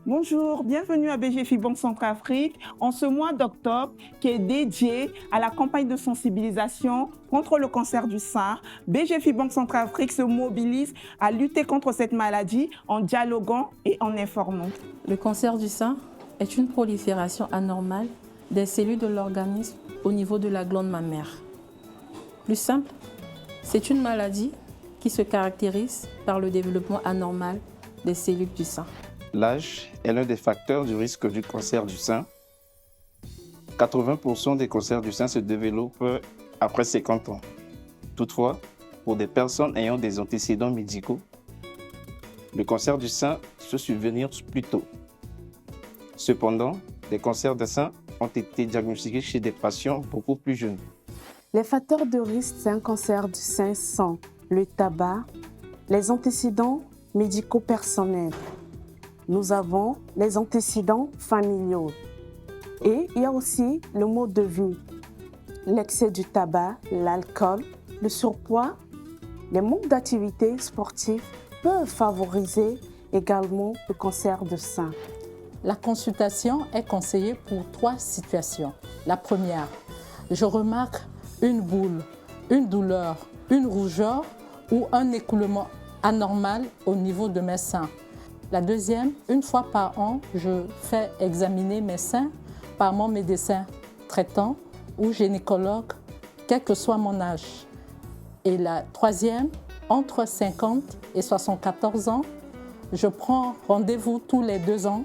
Bonjour, bienvenue à BGFI Banque Centrafrique en ce mois d'octobre qui est dédié à la campagne de sensibilisation contre le cancer du sein. BGFI Banque Centrafrique se mobilise à lutter contre cette maladie en dialoguant et en informant. Le cancer du sein est une prolifération anormale des cellules de l'organisme au niveau de la glande mammaire. Plus simple, c'est une maladie qui se caractérise par le développement anormal des cellules du sein. L'âge est l'un des facteurs du risque du cancer du sein. 80% des cancers du sein se développent après 50 ans. Toutefois, pour des personnes ayant des antécédents médicaux, le cancer du sein peut survenir plus tôt. Cependant, des cancers du sein ont été diagnostiqués chez des patients beaucoup plus jeunes. Les facteurs de risque d'un cancer du sein sont le tabac, les antécédents médicaux personnels. Nous avons les antécédents familiaux. Et il y a aussi le mode de vie. L'excès du tabac, l'alcool, le surpoids, les manques d'activité sportive peuvent favoriser également le cancer du sein. La consultation est conseillée pour 3 situations. La première, je remarque une boule, une douleur, une rougeur ou un écoulement anormal au niveau de mes seins. La deuxième, une fois par an, je fais examiner mes seins par mon médecin traitant ou gynécologue, quel que soit mon âge. Et la troisième, entre 50 et 74 ans, je prends rendez-vous tous les 2 ans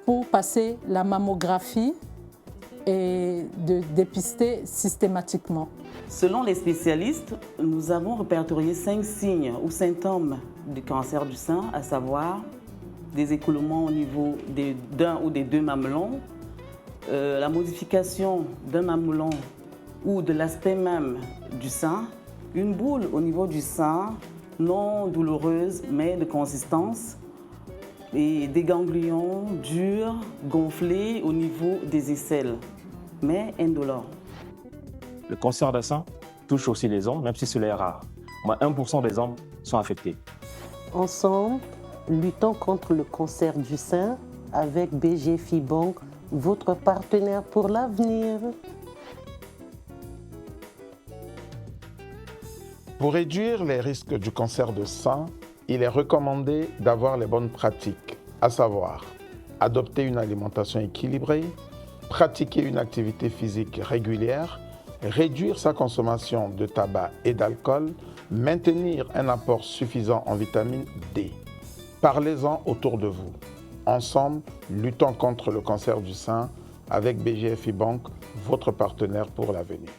pour passer la mammographie et de dépister systématiquement. Selon les spécialistes, nous avons répertorié 5 signes ou symptômes du cancer du sein, à savoir des écoulements au niveau d'un ou des 2 mamelons, la modification d'un mamelon ou de l'aspect même du sein, une boule au niveau du sein, non douloureuse mais de consistance, et des ganglions durs, gonflés au niveau des aisselles, mais indolores. Le cancer du sein touche aussi les hommes, même si cela est rare. Moins 1% des hommes sont affectés. Ensemble, luttons contre le cancer du sein avec BGFI Banque, votre partenaire pour l'avenir. Pour réduire les risques du cancer de sein, il est recommandé d'avoir les bonnes pratiques, à savoir adopter une alimentation équilibrée, pratiquer une activité physique régulière, réduire sa consommation de tabac et d'alcool, maintenir un apport suffisant en vitamine D. Parlez-en autour de vous. Ensemble, luttons contre le cancer du sein avec BGFI Banque, votre partenaire pour l'avenir.